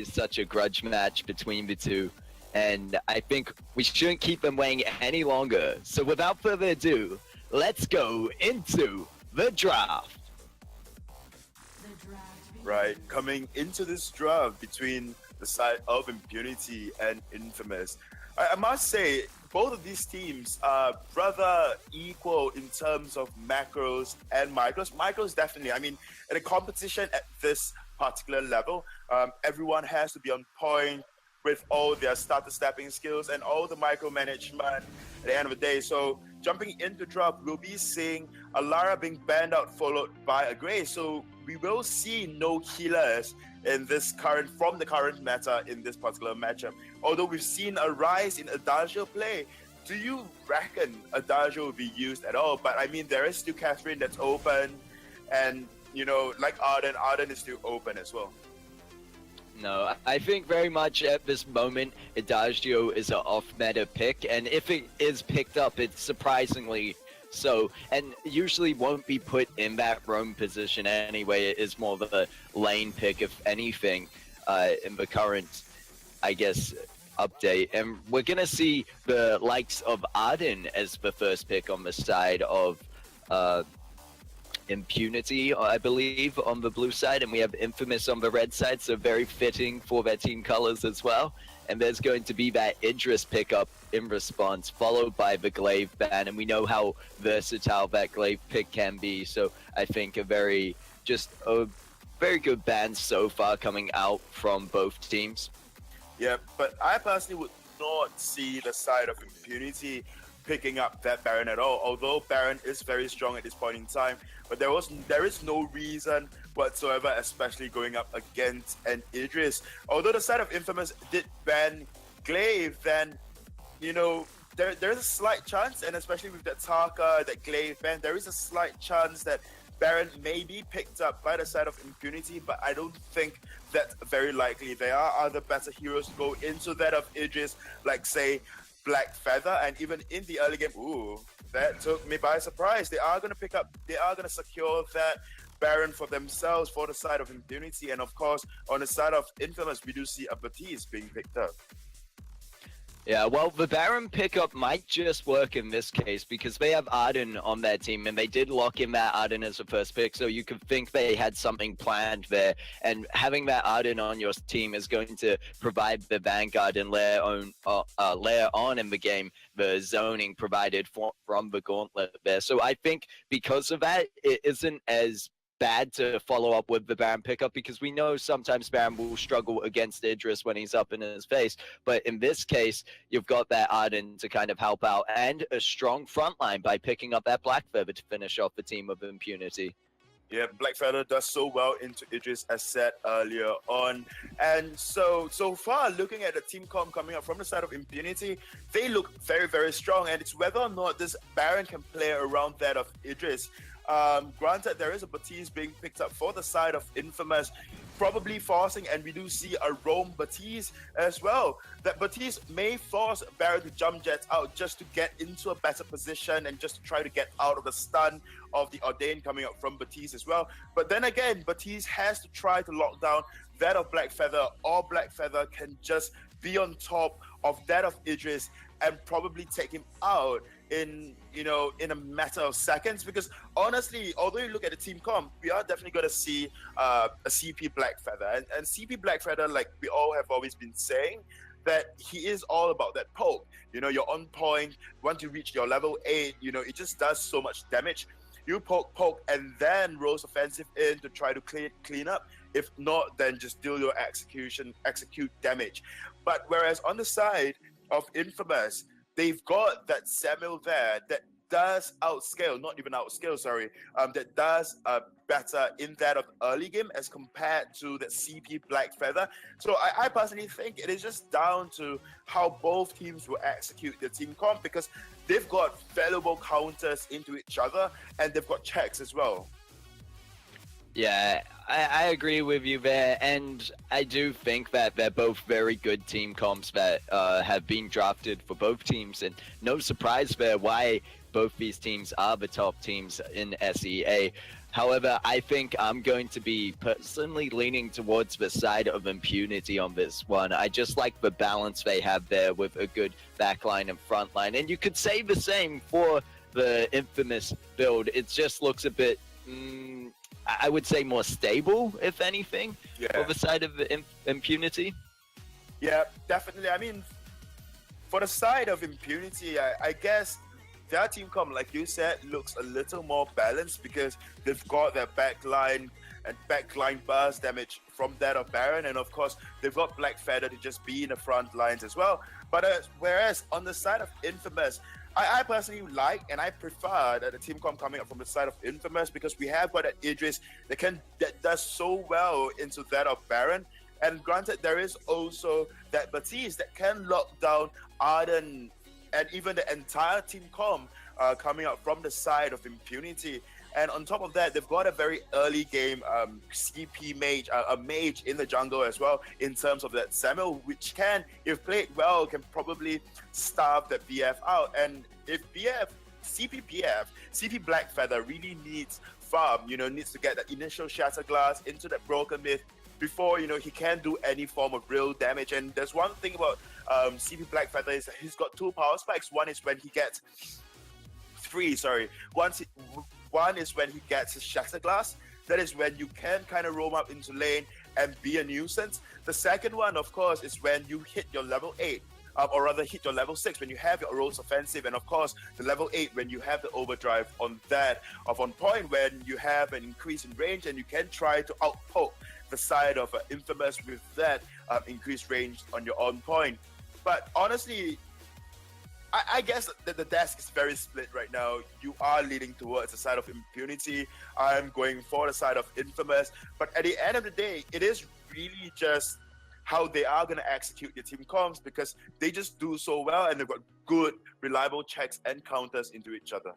is such a grudge match between the two, and I think we shouldn't keep them waiting any longer. So without further ado, let's go into the draft. Right, coming into this draft between the side of Impunity and Infamous, I must say both of these teams are rather equal in terms of macros and micros. Micros definitely, I mean, in a competition at this particular level, everyone has to be on point with all their starter stepping skills and all the micromanagement at the end of the day. So jumping into draft, we'll be seeing a Lara being banned out followed by a Grey. So we will see no healers in this from the current meta in this particular matchup. Although we've seen a rise in Adagio play, do you reckon Adagio will be used at all? But I mean, there is still Catherine that's open, and you know, like Arden is still open as well. No, I think very much at this moment, Adagio is an off-meta pick, and if it is picked up, it's surprisingly so, and usually won't be put in that roam position anyway. It is more of a lane pick, if anything, in the current, I guess, update. And we're going to see the likes of Arden as the first pick on the side of Impunity, I believe, on the blue side, and we have Infamous on the red side, so very fitting for their team colors as well. And there's going to be that Idris pickup in response, followed by the Glaive ban, and we know how versatile that Glaive pick can be, so I think a very good ban so far coming out from both teams. Yeah, but I personally would not see the side of Impunity picking up that Baron at all, although Baron is very strong at this point in time, but there is no reason whatsoever, especially going up against an Idris. Although the side of Infamous did ban Glaive, then, you know, there's a slight chance, and especially with that Taka, that Glaive ban, there is a slight chance that Baron may be picked up by the side of Impunity, but I don't think that's very likely. There are other better heroes to go into that of Idris, like say Black Feather, and even in the early game, ooh, that took me by surprise. They are going to secure that Baron for themselves for the side of Impunity, and of course, on the side of Infamous, we do see a Baptiste being picked up. Yeah, well, the Baron pickup might just work in this case because they have Arden on their team, and they did lock in that Arden as a first pick, so you could think they had something planned there. And having that Arden on your team is going to provide the Vanguard and layer on in the game the zoning provided from the Gauntlet there. So I think because of that, it isn't as bad to follow up with the Baron pickup, because we know sometimes Baron will struggle against Idris when he's up in his face. But in this case, you've got that Arden to kind of help out, and a strong front line by picking up that Black Feather to finish off the team of Impunity. Yeah, Black Feather does so well into Idris, as said earlier on. And so far, looking at the team comp coming up from the side of Impunity, they look very, very strong. And it's whether or not this Baron can play around that of Idris. Granted, there is a Baptiste being picked up for the side of Infamous, probably forcing, and we do see a roam Baptiste as well. That Baptiste may force Baron to jump jets out just to get into a better position and just to try to get out of the stun of the Ordained coming up from Baptiste as well. But then again, Baptiste has to try to lock down that of Black Feather, or Black Feather can just be on top of that of Idris and probably take him out in a matter of seconds. Because honestly, although you look at the team comp, we are definitely going to see a CP Black Feather, and CP Black Feather, like we all have always been saying, that he is all about that poke. You know, you're on point. Once you reach your level 8, you know, it just does so much damage. You poke, and then Rose offensive in to try to clean up. If not, then just deal your execute damage. But whereas on the side of Infamous, they've got that Samuel there that does that does better in that of early game as compared to the CP Black Feather. So I personally think it is just down to how both teams will execute their team comp, because they've got valuable counters into each other, and they've got checks as well. Yeah, I agree with you there, and I do think that they're both very good team comps that have been drafted for both teams, and no surprise there why both these teams are the top teams in SEA. However, I think I'm going to be personally leaning towards the side of Impunity on this one. I just like the balance they have there with a good backline and front line. And you could say the same for the Infamous build. It just looks a bit, I would say, more stable, if anything, for the side of the Impunity. Yeah, definitely. I mean, for the side of Impunity, I guess their team comp, like you said, looks a little more balanced because they've got their backline and backline burst damage from that of Baron, and of course they've got Black Feather to just be in the front lines as well. But whereas on the side of Infamous, I personally like and I prefer that the team comp coming up from the side of Infamous, because we have got that Idris that does so well into that of Baron. And granted, there is also that Batiste that can lock down Arden and even the entire team comp coming out from the side of Impunity. And on top of that, they've got a very early game CP mage, a mage in the jungle as well, in terms of that Samuel, which can, if played well, can probably starve that BF out. And if CP Blackfeather really needs farm, needs to get that initial Shatter Glass into that Broken Myth before, he can do any form of real damage. And there's one thing about CP Blackfeather is that he's got two power spikes. One is when he gets one is when he gets his Shatter Glass. That is when you can kind of roam up into lane and be a nuisance. The second one, of course, is when you hit your level 8. Or rather hit your level 6 when you have your Rose Offensive, and of course the level 8 when you have the Overdrive on that of On Point, when you have an increase in range and you can try to outpoke the side of Infamous with that increased range on your On Point. But honestly, I guess that the desk is very split right now. You are leaning towards the side of Impunity. I'm going for the side of Infamous. But at the end of the day, it is really just how they are going to execute their team comps, because they just do so well and they've got good, reliable checks and counters into each other.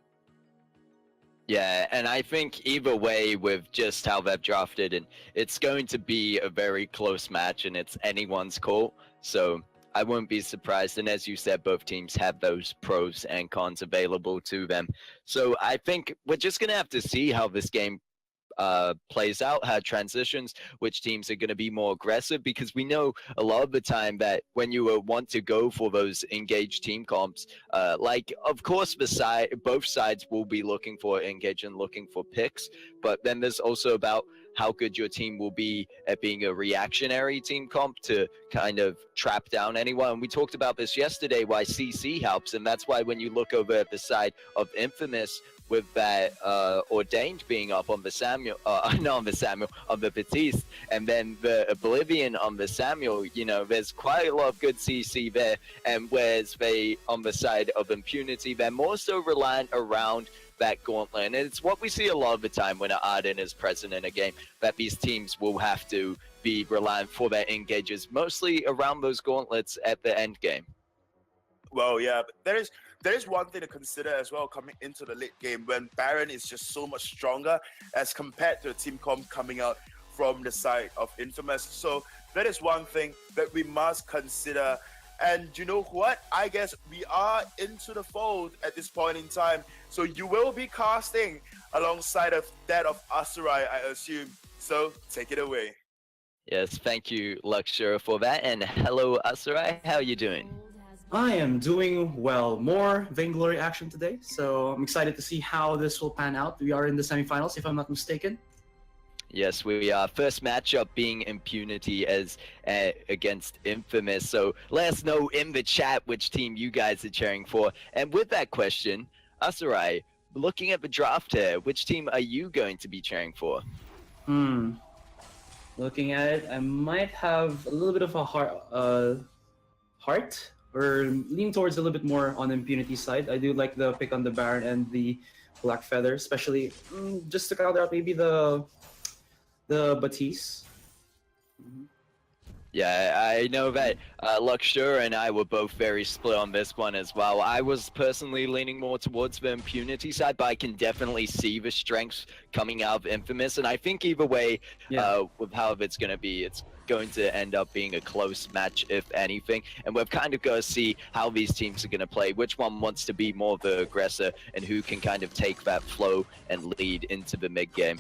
Yeah, and I think either way, with just how they've drafted, and it's going to be a very close match, and it's anyone's call. So I wouldn't be surprised. And as you said, both teams have those pros and cons available to them. So I think we're just going to have to see how this game plays out, how it transitions, which teams are going to be more aggressive, because we know a lot of the time that when you want to go for those engaged team comps, like of course both sides will be looking for engage and looking for picks, but then there's also about how good your team will be at being a reactionary team comp to kind of trap down anyone. And we talked about this yesterday, why CC helps, and that's why when you look over at the side of Infamous, with that Ordained being up on the Samuel, not on the Samuel, on the Batiste, and then the Oblivion on the Samuel, there's quite a lot of good CC there. And whereas they, on the side of Impunity, they're more so reliant around that gauntlet. And it's what we see a lot of the time when Arden is present in a game, that these teams will have to be reliant for their engages, mostly around those gauntlets at the end game. Well, yeah, but there is one thing to consider as well coming into the late game, when Baron is just so much stronger as compared to a team comp coming out from the side of Infamous. So that is one thing that we must consider. And you know what? I guess we are into the fold at this point in time. So you will be casting alongside of that of Asurai, I assume. So take it away. Yes, thank you, Luxura, for that. And hello, Asurai. How are you doing? I am doing well. More Vainglory action today, so I'm excited to see how this will pan out. We are in the semifinals, if I'm not mistaken. Yes, we are. First matchup being Impunity as against Infamous. So let us know in the chat which team you guys are cheering for. And with that question, Asurai, looking at the draft here, which team are you going to be cheering for? Looking at it, I might have a little bit of a heart, or lean towards a little bit more on the Impunity side. I do like the pick on the Baron and the Black Feather, especially just to counter out maybe the Batiste. Yeah, I know that Luxure and I were both very split on this one as well. I was personally leaning more towards the Impunity side, but I can definitely see the strengths coming out of Infamous. And I think either way, Yeah. with how it's going to be, it's going to end up being a close match, if anything. And we've kind of got to see how these teams are going to play, which one wants to be more of the aggressor, and who can kind of take that flow and lead into the mid game.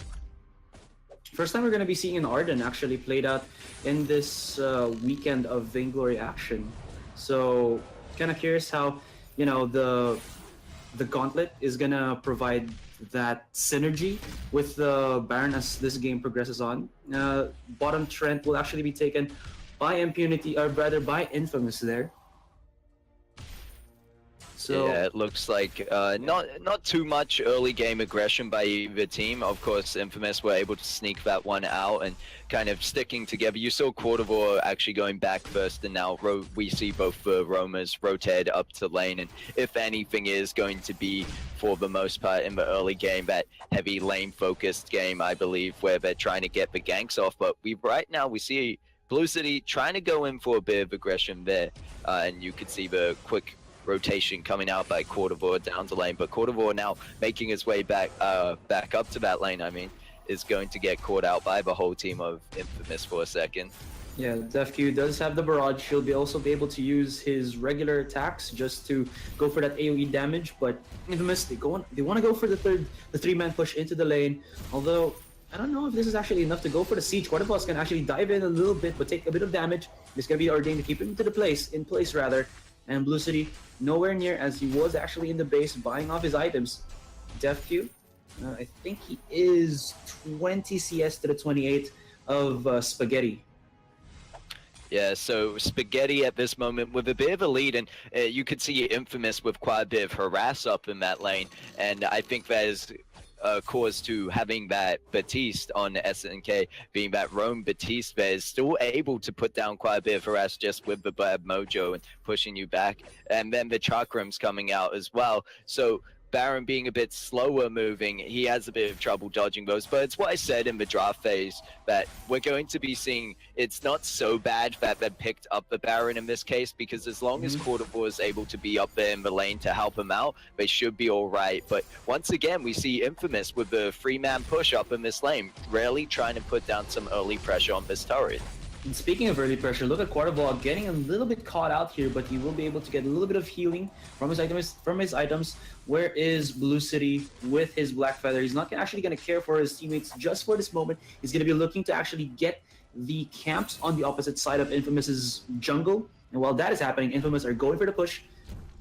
First time we're going to be seeing an Arden actually played out in this weekend of Vainglory action. So, kind of curious how, the Gauntlet is going to provide that synergy with the Baron as this game progresses on. Bottom Trent will actually be taken by Impunity, or rather by Infamous there. So, yeah, it looks like not too much early game aggression by either team. Of course, Infamous were able to sneak that one out and kind of sticking together. You saw Quartervore actually going back first, and now we see both the roamers rotate up to lane. And if anything is going to be, for the most part, in the early game, that heavy lane-focused game, I believe, where they're trying to get the ganks off. But right now we see Blue City trying to go in for a bit of aggression there, and you could see the quick rotation coming out by Quartervore down to lane, but Quartervore now making his way back up to that lane, is going to get caught out by the whole team of Infamous for a second. yeah, DefQ does have the barrage. He'll also be able to use his regular attacks just to go for that AoE damage, but Infamous, they want to go for the three-man push into the lane, although I don't know if this is actually enough to go for the siege. Quarterboss can actually dive in a little bit, but take a bit of damage. It's going to be ordained to keep him in place rather. And Blue City nowhere near, as he was actually in the base buying off his items. DefQ, I think he is 20 CS to the 28 of Spaghetti. Yeah, so Spaghetti at this moment with a bit of a lead, and you could see Infamous with quite a bit of harass up in that lane, and I think that is cause to having that Batiste on SNK, being that Roam Batiste there, is still able to put down quite a bit of harass just with the bad mojo and pushing you back. And then the Chakram's coming out as well. So Baron being a bit slower moving, he has a bit of trouble dodging those. But it's what I said in the draft phase, that we're going to be seeing, it's not so bad that they picked up the Baron in this case, because as long as Quartervore is able to be up there in the lane to help him out, they should be all right. But once again, we see Infamous with the three-man push up in this lane, really trying to put down some early pressure on this turret. And speaking of early pressure, look at Quartervore getting a little bit caught out here, but he will be able to get a little bit of healing from his items. Where is Blue City with his Black Feather? He's not actually going to care for his teammates just for this moment. He's going to be looking to actually get the camps on the opposite side of Infamous's jungle. And while that is happening, Infamous are going for the push,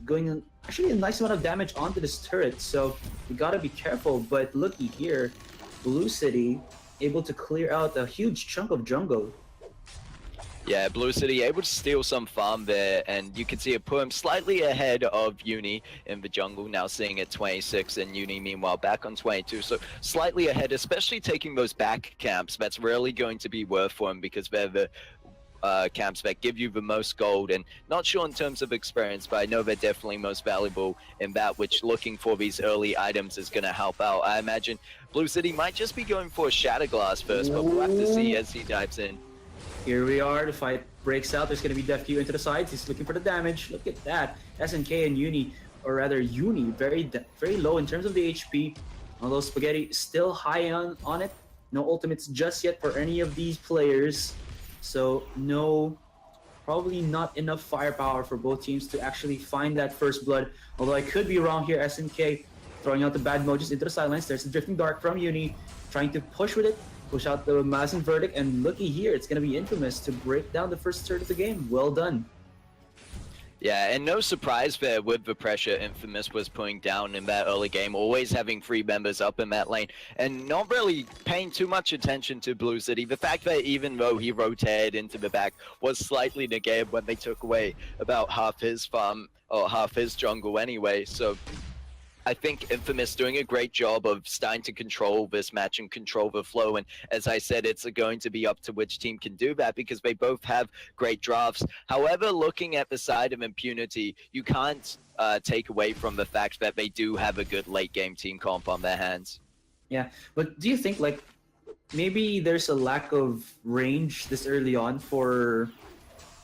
going actually a nice amount of damage onto this turret. So you got to be careful. But looky here, Blue City able to clear out a huge chunk of jungle. Yeah, Blue City able to steal some farm there, and you can see it put him slightly ahead of Uni in the jungle, now sitting at 26, and Uni meanwhile back on 22, so slightly ahead, especially taking those back camps. That's really going to be worth for him, because they're the camps that give you the most gold, and not sure in terms of experience, but I know they're definitely most valuable in that, which looking for these early items is going to help out. I imagine Blue City might just be going for a Shatterglass first, but we'll have to see as he dives in. Here we are, the fight breaks out. There's going to be DefQ into the sides. He's looking for the damage. Look at that. SNK and Uni, or rather Uni, very low in terms of the HP. Although Spaghetti still high on it. No ultimates just yet for any of these players. So probably not enough firepower for both teams to actually find that first blood. Although I could be wrong here. SNK throwing out the bad mojos into the sidelines. There's a Drifting Dark from Uni, trying to push with it. Push out the Massive Verdict, and looky here, it's going to be Infamous to break down the first third of the game. Well done. Yeah, and no surprise there with the pressure Infamous was putting down in that early game, always having 3 members up in that lane, and not really paying too much attention to Blue City. The fact that even though he rotated into the back was slightly negated when they took away about half his farm, or half his jungle anyway, so I think Infamous doing a great job of starting to control this match and control the flow. And as I said, it's going to be up to which team can do that, because they both have great drafts. However, looking at the side of Impunity, you can't take away from the fact that they do have a good late game team comp on their hands. Yeah, but do you think, like, maybe there's a lack of range this early on for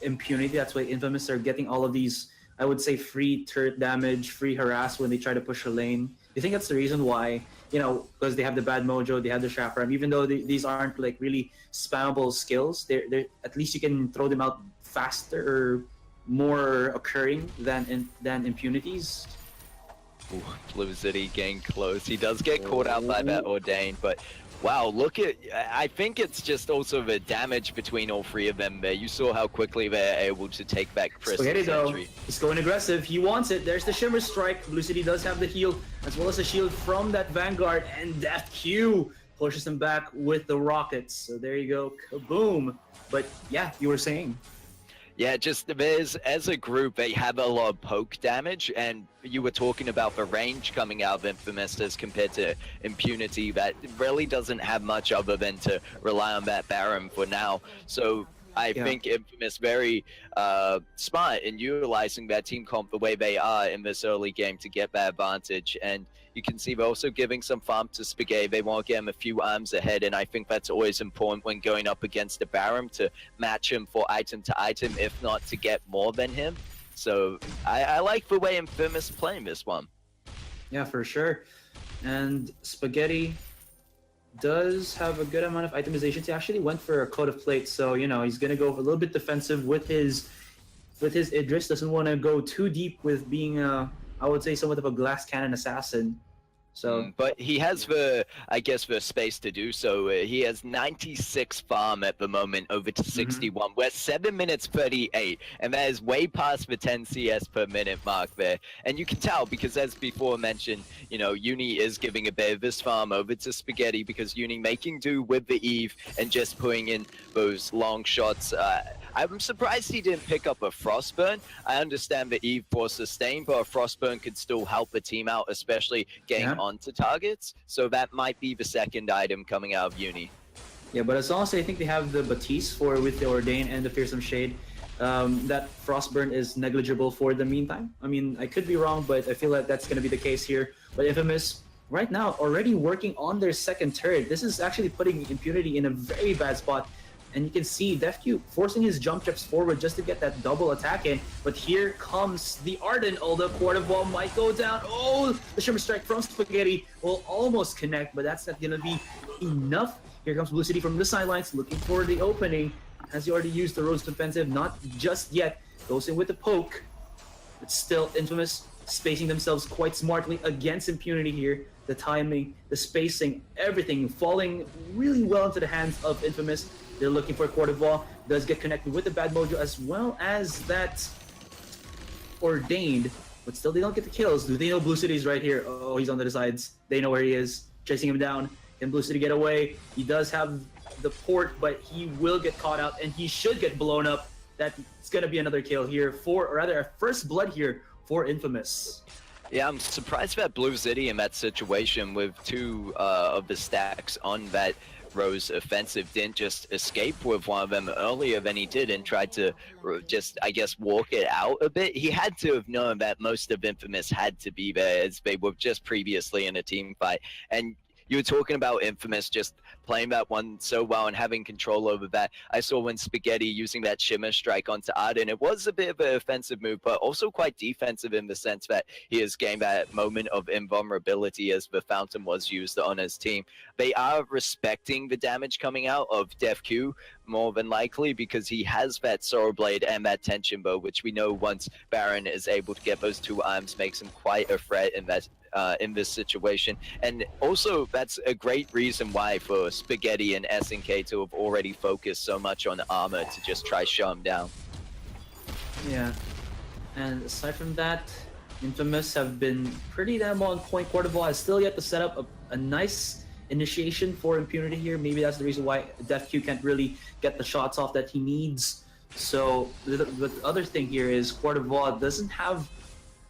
Impunity. That's why Infamous are getting all of these, I would say, free turret damage, free harass when they try to push a lane. Do you think that's the reason why? Because they have the bad mojo, they have the Shafram. Even though these aren't like really spammable skills, they're at least you can throw them out faster or more occurring than Impunities. Ooh, Blue City getting close. He does get caught out by that Ordained, but wow, look at... I think it's just also the damage between all three of them there. You saw how quickly they're able to take back Crystal Spaghetti though, Sentry. he's going aggressive. He wants it. There's the Shimmer Strike. Blue City does have the heal, as well as a shield from that Vanguard, and Death Q pushes him back with the rockets. So there you go, kaboom. But yeah, you were saying... Yeah, just as a group, they have a lot of poke damage, and you were talking about the range coming out of Infamous as compared to Impunity that really doesn't have much other than to rely on that Baron for now. So I think Infamous very smart in utilizing that team comp the way they are in this early game to get that advantage. And you can see they're also giving some farm to Spaghetti. They want to get him a few arms ahead, and I think that's always important when going up against a Baron to match him for item to item, if not to get more than him. So I like the way Infamous playing this one. Yeah, for sure. And Spaghetti does have a good amount of itemization. He actually went for a coat of plate, so he's gonna go a little bit defensive with his Idris. Doesn't want to go too deep with being I would say somewhat of a glass cannon assassin. So, but he has the space to do so. He has 96 farm at the moment, over to 61. We're 7 minutes 38, and that is way past the 10 CS per minute mark there. And you can tell because, as before mentioned, Uni is giving a bit of this farm over to Spaghetti because Uni making do with the Eve and just putting in those long shots. I'm surprised he didn't pick up a Frostburn. I understand the Eve for sustain, but a Frostburn could still help the team out, especially getting onto targets. So that might be the second item coming out of Uni. Yeah, but as long as I think they have the Batiste with the Ordain and the Fearsome Shade, that Frostburn is negligible for the meantime. I mean, I could be wrong, but I feel like that's going to be the case here. But Infamous, right now, already working on their second turret. This is actually putting Impunity in a very bad spot. And you can see DefQ forcing his jump trips forward just to get that double attack in. But here comes the Ardent. Oh, the quarter ball might go down. Oh, the Shimmer Strike from Spaghetti will almost connect, but that's not going to be enough. Here comes Blue City from the sidelines looking for the opening. Has he already used the Rose Defensive? Not just yet. Goes in with the poke. But still, Infamous spacing themselves quite smartly against Impunity here. The timing, the spacing, everything falling really well into the hands of Infamous. They're looking for a quarter ball. Does get connected with the bad mojo as well as that Ordained. But still, they don't get the kills. Do they know Blue City's right here? Oh, he's on the sides. They know where he is. Chasing him down. Can Blue City get away? He does have the port, but he will get caught out, and he should get blown up. That's going to be another kill here or rather, a first blood here for Infamous. Yeah, I'm surprised that Blue City in that situation with two of the stacks on that Rose offensive didn't just escape with one of them earlier than he did and tried to just, I guess, walk it out a bit. He had to have known that most of Infamous had to be there as they were just previously in a team fight. And you were talking about Infamous just playing that one so well and having control over that. I saw when Spaghetti using that Shimmer Strike onto Arden, it was a bit of an offensive move, but also quite defensive in the sense that he has gained that moment of invulnerability as the Fountain was used on his team. They are respecting the damage coming out of DefQ more than likely because he has that Sorrow Blade and that Tension Bow, which we know once Baron is able to get those two arms makes him quite a threat in that in this situation. And also that's a great reason why for Spaghetti and SNK to have already focused so much on armor to just try shut him down. Yeah, and aside from that, Infamous have been pretty damn on point. Quarterball has still yet to set up a nice initiation for Impunity here. Maybe that's the reason why DefQ can't really get the shots off that he needs. So the other thing here is Quarterball doesn't have,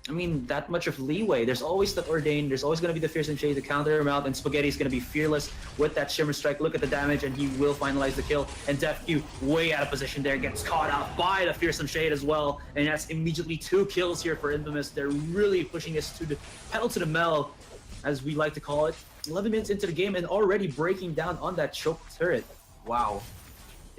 I mean, that much of leeway. There's always that Ordained, there's always going to be the Fearsome Shade to counter him out, and Spaghetti's going to be fearless with that Shimmer Strike. Look at the damage, and he will finalize the kill. And DefQ, way out of position there, gets caught out by the Fearsome Shade as well. And that's immediately 2 kills here for Infamous. They're really pushing this to the pedal to the metal, as we like to call it. 11 minutes into the game and already breaking down on that choke turret. Wow.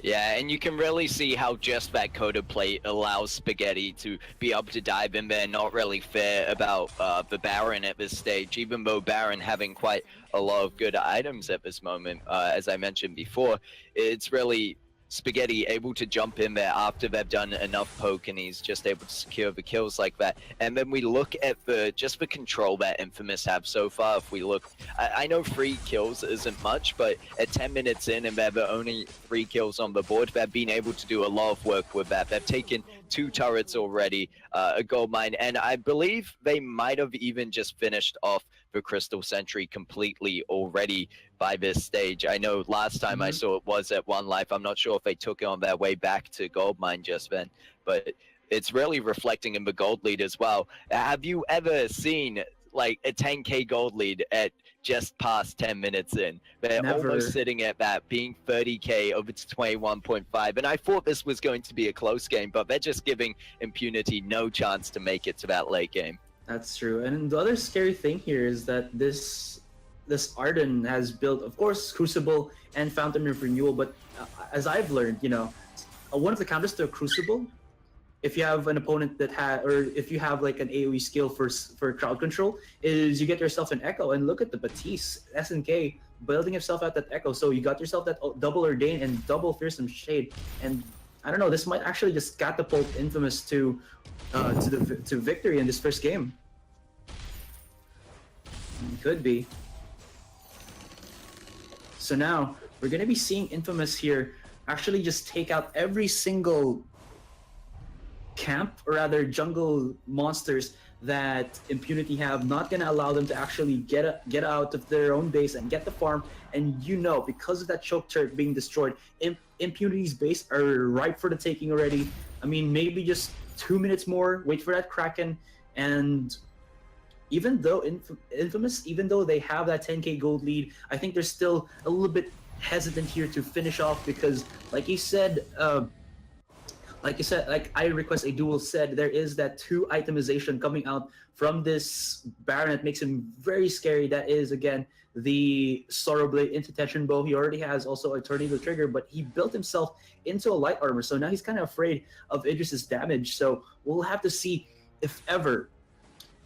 Yeah, and you can really see how just that coda plate allows Spaghetti to be able to dive in there. Not really fair about the Baron at this stage, even though Baron having quite a lot of good items at this moment. As I mentioned before, it's really Spaghetti able to jump in there after they've done enough poke, and he's just able to secure the kills like that. And then we look at the control that Infamous have so far. If we look, I know 3 kills isn't much, but at 10 minutes in and they're the only 3 kills on the board, they've been able to do a lot of work with that. They've taken 2 turrets already, a gold mine, and I believe they might have even just finished off the Crystal Sentry completely already by this stage. I know last time I saw it was at One Life. I'm not sure if they took it on their way back to gold mine just then, but it's really reflecting in the gold lead as well. Have you ever seen like a 10k gold lead at just past 10 minutes in? They're Never. almost sitting at that, being 30k over to 21.5, and I thought this was going to be a close game, but they're just giving Impunity no chance to make it to that late game. That's true. And the other scary thing here is that this Arden has built, of course, Crucible and Fountain of Renewal, but as I've learned, you know, one of the counters to a Crucible, if you have an opponent that or if you have like an AoE skill for crowd control, is you get yourself an Echo. And look at the Batiste, SNK, building himself out that Echo. So you got yourself that double Ordain and double Fearsome Shade. And I don't know, this might actually just catapult Infamous to victory in this first game. Could be. So now we're gonna be seeing Infamous here actually just take out every single camp, or rather jungle monsters that Impunity have. Not gonna allow them to actually get out of their own base and get the farm. And you know, because of that choke turret being destroyed, Impunity's base are ripe for the taking already. I mean, maybe just 2 minutes more, wait for that Kraken, and even though Infamous, even though they have that 10k gold lead, I think they're still a little bit hesitant here to finish off because, like you said, like I Request a Duel said, there is that 2 itemization coming out from this Baron that makes him very scary. That is, again, the Sorrow Blade into Tension Bow. He already has also a Tornado Trigger, but he built himself into a light armor, so now he's kind of afraid of Idris's damage. So we'll have to see, if ever,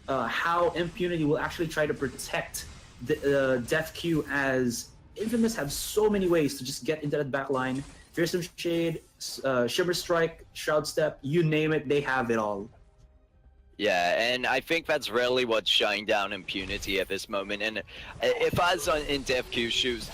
how Impunity will actually try to protect the Death Q, as Infamous have so many ways to just get into that back line. Fearsome Shade, Shimmer Strike, Shroud Step, you name it, they have it all. Yeah, and I think that's really what's shutting down Impunity at this moment. And if I was in Death Q's shoes,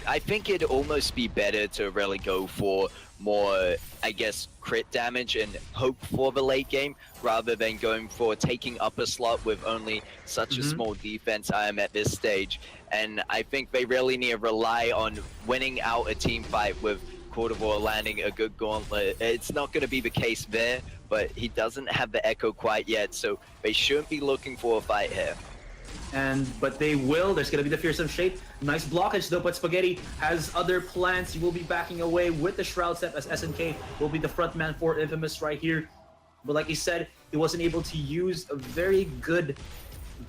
I think it'd almost be better to really go for more, I guess, crit damage and hope for the late game, rather than going for taking up a slot with only such a small defense I am at this stage. And I think they really need to rely on winning out a team fight with Cordovar landing a good gauntlet. It's not going to be the case there, but he doesn't have the Echo quite yet, so they shouldn't be looking for a fight here. But they will. There's going to be the Fearsome Shade. Nice blockage though, but Spaghetti has other plans. He will be backing away with the Shroud Step, as SNK will be the front man for Infamous right here. But like he said, he wasn't able to use a very good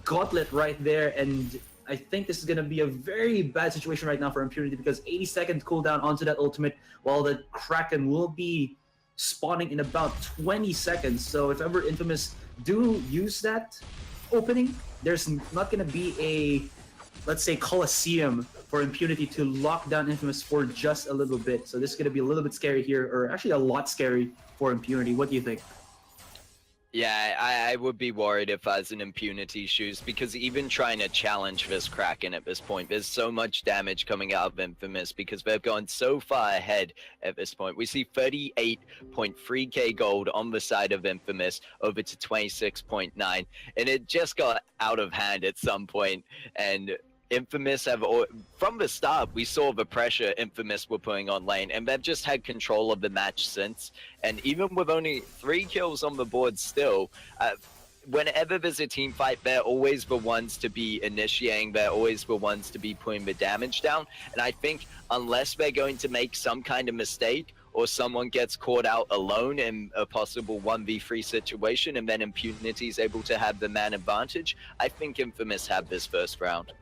gauntlet right there, and I think this is going to be a very bad situation right now for Impunity, because 80-second cooldown onto that ultimate, while the Kraken will be spawning in about 20 seconds. So if ever Infamous do use that opening, there's not going to be a, let's say, Colosseum for Impunity to lock down Infamous for just a little bit. So this is going to be a little bit scary here, or actually a lot scary for Impunity. What do you think? Yeah, I would be worried if I was in Impunity shoes, because even trying to challenge this Kraken at this point, there's so much damage coming out of Infamous because they've gone so far ahead at this point. We see 38.3k gold on the side of Infamous over to 26.9, and it just got out of hand at some point, and Infamous have, from the start, we saw the pressure Infamous were putting on lane, and they've just had control of the match since. And even with only 3 kills on the board still, whenever there's a team fight, they're always the ones to be initiating, they're always the ones to be putting the damage down. And I think unless they're going to make some kind of mistake, or someone gets caught out alone in a possible 1v3 situation, and then Impunity is able to have the man advantage, I think Infamous have this first round.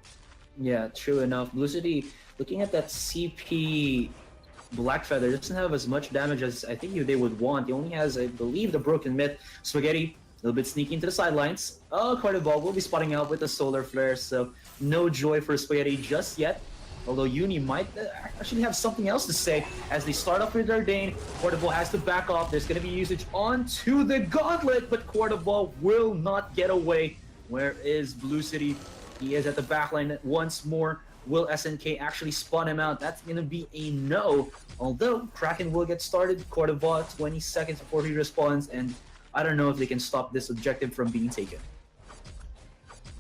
Yeah, true enough. Blue City, looking at that CP Black Feather, doesn't have as much damage as I think they would want. He only has, I believe, the Broken Myth. Spaghetti, a little bit sneaky into the sidelines. Oh, Carnival will be spotting out with the Solar Flare, so no joy for Spaghetti just yet. Although Uni might actually have something else to say as they start off with their Dane. Quarterball has to back off. There's going to be usage onto the Gauntlet, but Quarterball will not get away. Where is Blue City? He is at the backline once more. Will SNK actually spawn him out? That's going to be a no. Although Kraken will get started. Quarterball 20 seconds before he responds, and I don't know if they can stop this objective from being taken.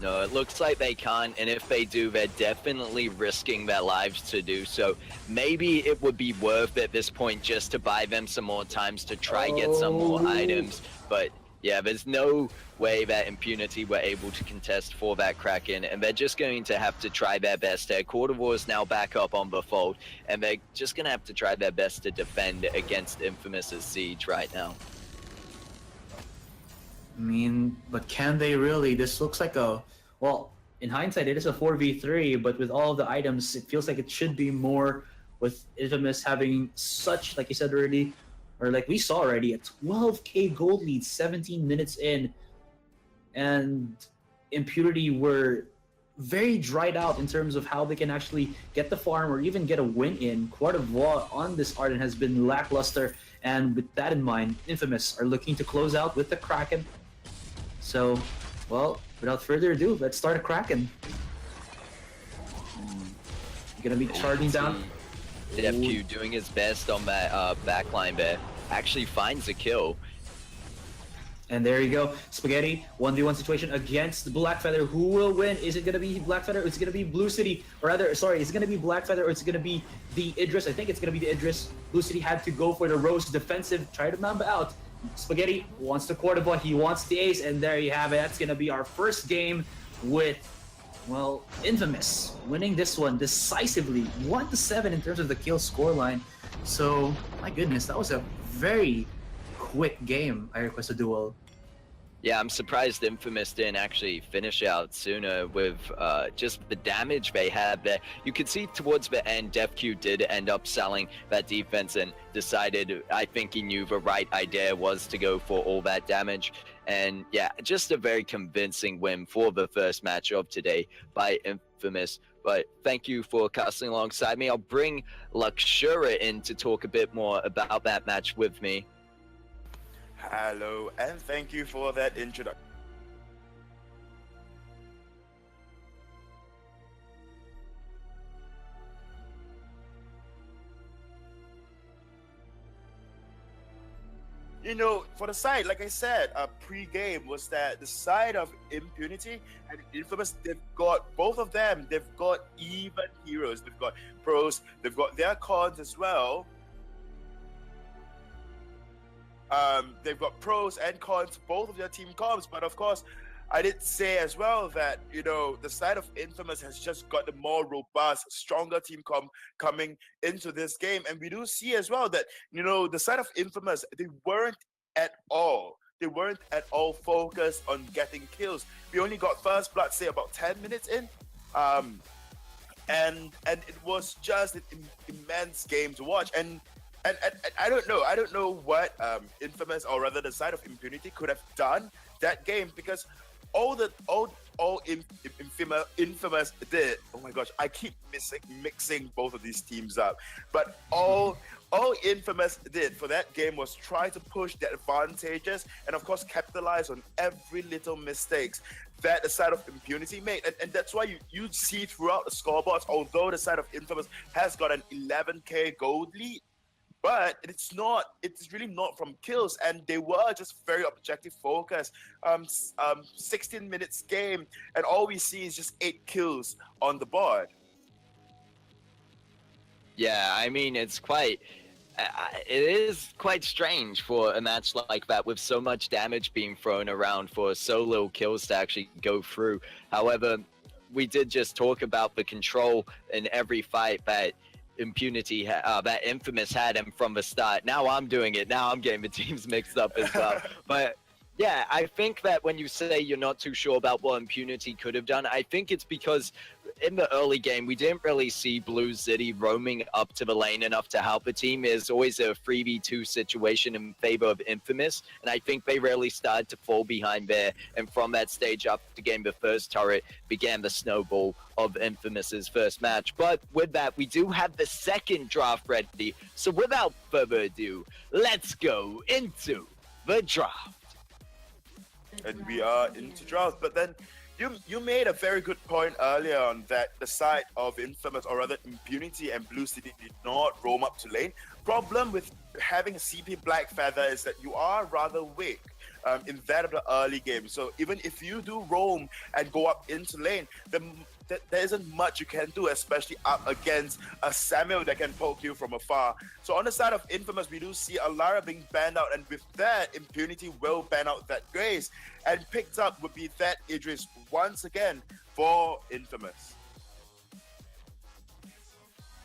No, it looks like they can't, and if they do, they're definitely risking their lives to do so. Maybe it would be worth at this point just to buy them some more times to try get some more items, but yeah, there's no way that Impunity were able to contest for that Kraken, and they're just going to have to try their best there. Quarter War is now back up on the fold, and they're just going to have to try their best to defend against Infamous's Siege right now. I mean, but can they really? This looks like a... Well, in hindsight, it is a 4v3, but with all of the items, it feels like it should be more with Infamous having such, like you said already, or like we saw already, a 12k gold lead 17 minutes in, and Impunity were very dried out in terms of how they can actually get the farm or even get a win in. Quart of War on this Arden has been lackluster, and with that in mind, Infamous are looking to close out with the Kraken. So, well, without further ado, let's start a Kraken. Gonna be charging down. FQ doing his best on that backline there. Actually finds a kill. And there you go. Spaghetti, 1v1 situation against Black Feather. Who will win? Is it going to be Black Feather or is it going to be Blue City? Or rather, sorry, is it going to be Black Feather or is it going to be the Idris? I think it's going to be the Idris. Blue City had to go for the Rose defensive, try to number out. Spaghetti wants the quarterback, he wants the ace, and there you have it. That's going to be our first game with, well, Infamous winning this one decisively, 1-7 in terms of the kill scoreline. So, my goodness, that was a very quick game. I request a duel. Yeah, I'm surprised Infamous didn't actually finish out sooner with just the damage they had there. You could see towards the end, DefQ did end up selling that defense and decided, I think he knew the right idea was to go for all that damage. And yeah, just a very convincing win for the first match of today by Infamous. But thank you for casting alongside me. I'll bring Luxura in to talk a bit more about that match with me. Hello, and thank you for that introduction. You know, for the side, like I said, pre-game was that the side of Impunity and Infamous, they've got both of them. They've got even heroes. They've got pros. They've got their cons as well. They've got pros and cons, both of their team comps, but of course, I did say as well that, you know, the side of Infamous has just got the more robust, stronger team comp coming into this game, and we do see as well that, you know, the side of Infamous, they weren't at all focused on getting kills. We only got first blood, say, about 10 minutes in, and it was just an immense game to watch, and I don't know what Infamous, or rather the side of Impunity, could have done that game, because all Infamous did, oh my gosh, I keep mixing both of these teams up, but all Infamous did for that game was try to push the advantages and of course capitalize on every little mistakes that the side of Impunity made, and that's why you see throughout the scoreboards, although the side of Infamous has got an 11k gold lead, but it's really not from kills, and they were just very objective focused. 16 minutes game, and all we see is just 8 kills on the board. Yeah, I mean, it's quite... it is quite strange for a match like that with so much damage being thrown around for so little kills to actually go through. However, we did just talk about the control in every fight that Impunity, that Infamous had him from the start. Now I'm doing it. Now I'm getting the teams mixed up as well. But yeah, I think that when you say you're not too sure about what Impunity could have done, I think it's because in the early game, we didn't really see Blue City roaming up to the lane enough to help a team. It's always a 3v2 situation in favor of Infamous, and I think they really started to fall behind there. And from that stage up to game, the first turret began the snowball of Infamous's first match. But with that, we do have the second draft ready. So without further ado, let's go into the draft. And we are into draft, but then you made a very good point earlier on that the side of Infamous, or rather Impunity and Blue City, did not roam up to lane. Problem with having a CP Black Feather is that you are rather weak in that of the early game. So even if you do roam and go up into lane, there isn't much you can do, especially up against a Samuel that can poke you from afar. So on the side of Infamous, we do see Alara being banned out, and with that, Impunity will ban out that Grace, and picked up would be that Idris once again for Infamous.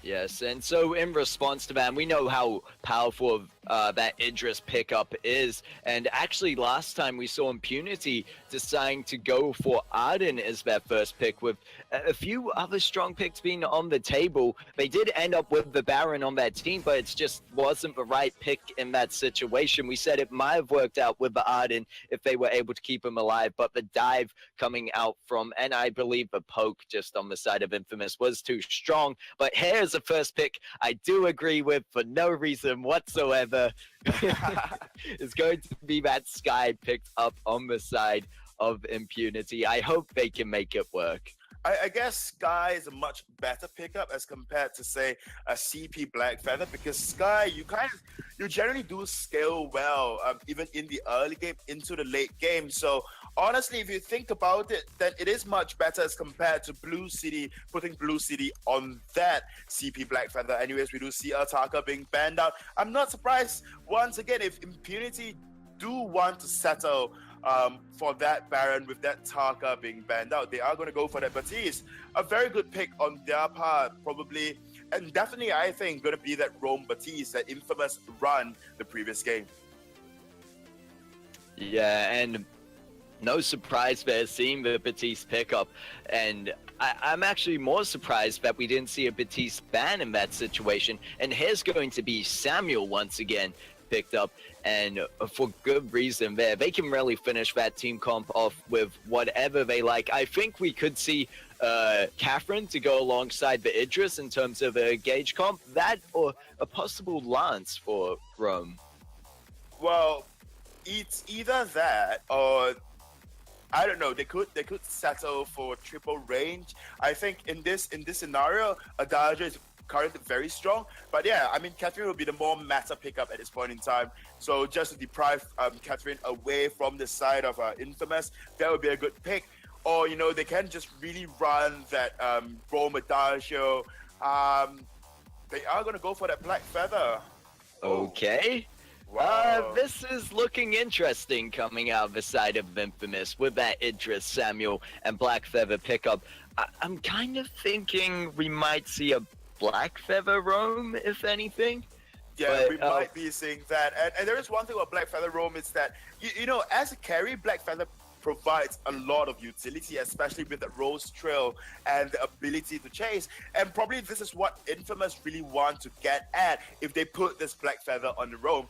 Yes, and so in response to that, we know how powerful that Idris pickup is. And actually, last time we saw Impunity deciding to go for Arden as their first pick, with a few other strong picks being on the table. They did end up with the Baron on that team, but it just wasn't the right pick in that situation. We said it might have worked out with the Arden if they were able to keep him alive, but the dive coming out from, and I believe the poke just on the side of Infamous, was too strong. But here's the first pick I do agree with for no reason whatsoever. It's going to be that Sky picked up on the side of Impunity. I hope they can make it work. I guess Sky is a much better pickup as compared to, say, a CP Black Feather, because Sky, you generally do scale well, even in the early game into the late game. So honestly, if you think about it, then it is much better as compared to Blue City, putting Blue City on that CP Black Feather. Anyways, we do see Ataka being banned out. I'm not surprised, once again, if Impunity do want to settle for that Baron with that Taka being banned out, they are going to go for that Baptiste. A very good pick on their part, probably, and definitely I think going to be that Rome Baptiste that Infamous run the previous game. Yeah, and no surprise there seeing the Baptiste pickup, and I'm actually more surprised that we didn't see a Baptiste ban in that situation. And here's going to be Samuel once again picked up, and for good reason there. They can really finish that team comp off with whatever they like. I think we could see Catherine to go alongside the Idris in terms of a gauge comp, that or a possible Lance for Rome. Well, it's either that or I don't know. They could settle for triple range. I think in this scenario, Adagio is currently very strong, but yeah, I mean, Catherine will be the more meta pickup at this point in time. So just to deprive Catherine away from the side of Infamous, that would be a good pick. Or they can just really run that Rome Adagio. They are going to go for that Black Feather. Okay. Wow. This is looking interesting coming out of the side of Infamous with that Idris, Samuel, and Black Feather pickup. I'm kind of thinking we might see a Black Feather roam, if anything. Yeah, we might be seeing that. And there is one thing about Black Feather roam is that, as a carry, Black Feather provides a lot of utility, especially with the Rose Trail and the ability to chase. And probably this is what Infamous really want to get at if they put this Black Feather on the roam.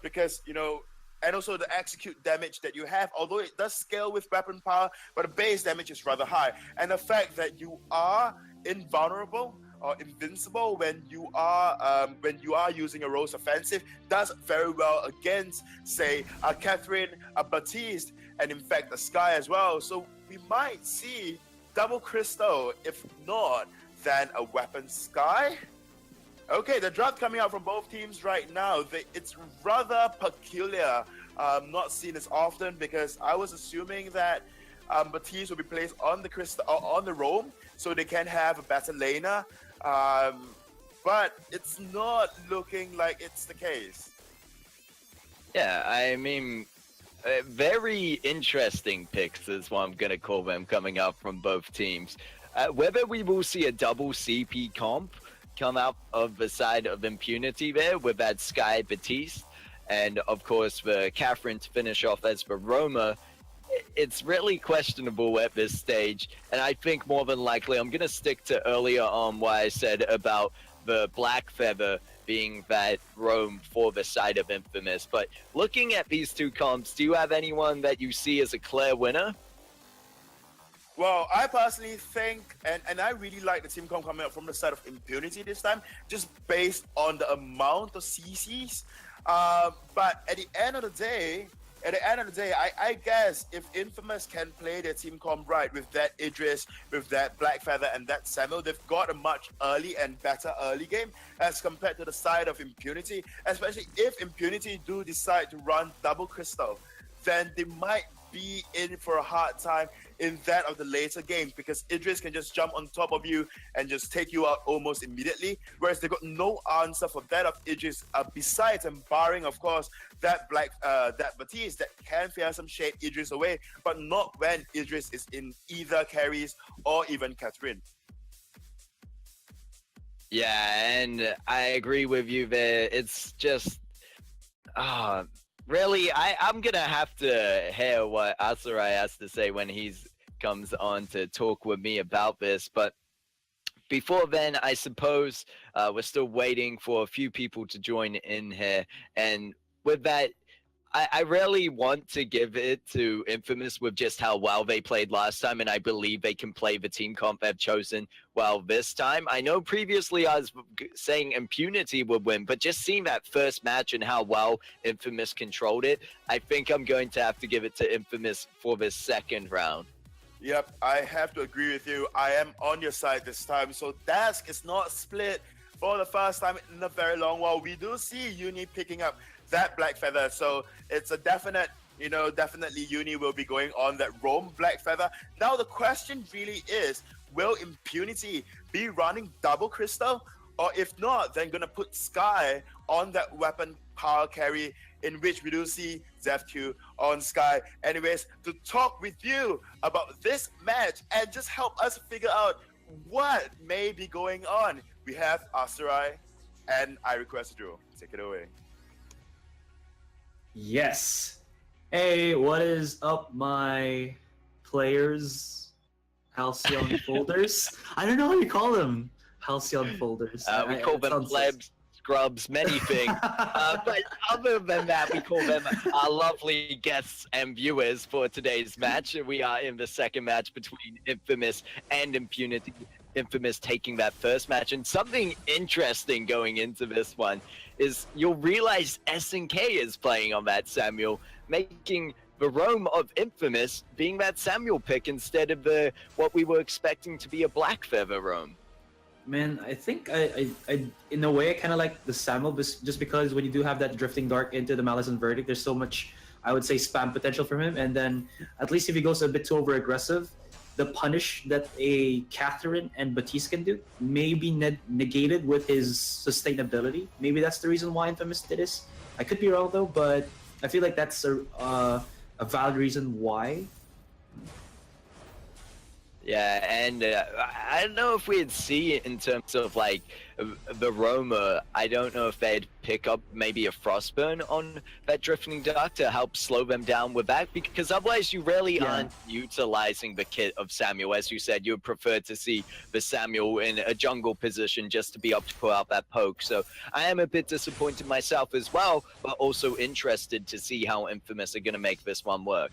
Because, and also the execute damage that you have, although it does scale with weapon power, but the base damage is rather high. And the fact that you are invulnerable or invincible when you are using a Rose offensive does very well against, say, a Catherine, a Baptiste, and in fact a Sky as well. So we might see double Crystal, if not, then a weapon Sky. Okay, the draft coming out from both teams right now, it's rather peculiar, not seen as often, because I was assuming that Baptiste will be placed on the Crystal, on the roam, so they can have a better laner. But it's not looking like it's the case. Yeah, I mean, very interesting picks is what I'm going to call them coming up from both teams. Whether we will see a double CP comp come out of the side of Impunity there with that Sky Baptiste, and of course the Catherine to finish off as the Roma, it's really questionable at this stage. And I think more than likely, I'm going to stick to earlier on what I said about the Black Feather being that roam for the side of Infamous. But looking at these two comps, do you have anyone that you see as a clear winner? Well, I personally think, and I really like the team comp coming up from the side of Impunity this time, just based on the amount of CCs. But at the end of the day, I guess if Infamous can play their team comp right with that Idris, with that Black Feather, and that Samuel, they've got a much early and better early game as compared to the side of Impunity. Especially if Impunity do decide to run double crystal, then they might be in for a hard time in that of the later games, because Idris can just jump on top of you and just take you out almost immediately, whereas they got no answer for that of Idris besides and barring, of course, that Batiste that can fear some shade Idris away, but not when Idris is in either carries or even Catherine. Yeah, and I agree with you there. It's just really, I'm gonna have to hear what Asarai has to say when he comes on to talk with me about this. But before then, I suppose we're still waiting for a few people to join in here. And with that, I really want to give it to Infamous with just how well they played last time, and I believe they can play the team comp they've chosen well this time. I know previously I was saying Impunity would win, but just seeing that first match and how well Infamous controlled it, I think I'm going to have to give it to Infamous for this second round. Yep, I have to agree with you. I am on your side this time. So Dask is not split for the first time in a very long while. We do see Uni picking up that Black Feather, so it's a definite, definitely Uni will be going on that roam Black Feather. Now the question really is, will Impunity be running double crystal? Or if not, then gonna put Sky on that weapon power carry, in which we do see ZefQ on Sky. Anyways, to talk with you about this match and just help us figure out what may be going on, we have Asarai, and I request Drew. Take it away. Yes. Hey, what is up, my players? Halcyon folders? I don't know how you call them. Halcyon folders. We call them plebs, scrubs, many things. But other than that, we call them our lovely guests and viewers for today's match. We are in the second match between Infamous and Impunity. Infamous taking that first match, and something interesting going into this one is you'll realize SNK is playing on that Samuel, making the roam of Infamous being that Samuel pick instead of what we were expecting to be a Black Feather roam. Man, I think I in a way I kind of like the Samuel, just because when you do have that drifting dark into the Malice and Verdict, there's so much, I would say, spam potential from him, and then at least if he goes a bit too over aggressive, the punish that a Catherine and Batiste can do may be negated with his sustainability. Maybe that's the reason why Infamous did this. I could be wrong though, but I feel like that's a valid reason why. Yeah, and I don't know if we'd see it in terms of like the Roma. I don't know if they'd pick up maybe a Frostburn on that Drifting Dark to help slow them down with that, because otherwise you really aren't utilizing the kit of Samuel. As you said, you would prefer to see the Samuel in a jungle position just to be able to pull out that poke. So I am a bit disappointed myself as well, but also interested to see how Infamous are going to make this one work.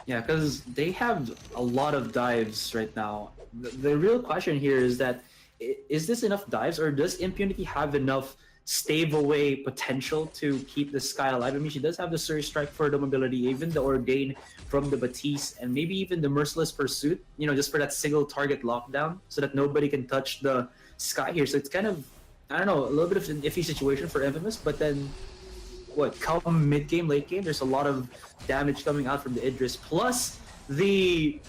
Yeah, because they have a lot of dives right now. The real question here is that, is this enough dives, or does Impunity have enough stave away potential to keep the Sky alive? I mean, she does have the Surge Strike for the mobility, even the Ordain from the Batiste, and maybe even the Merciless Pursuit, just for that single target lockdown, so that nobody can touch the Sky here. So it's kind of, I don't know, a little bit of an iffy situation for Infamous, but then come mid-game, late game, there's a lot of damage coming out from the Idris, plus the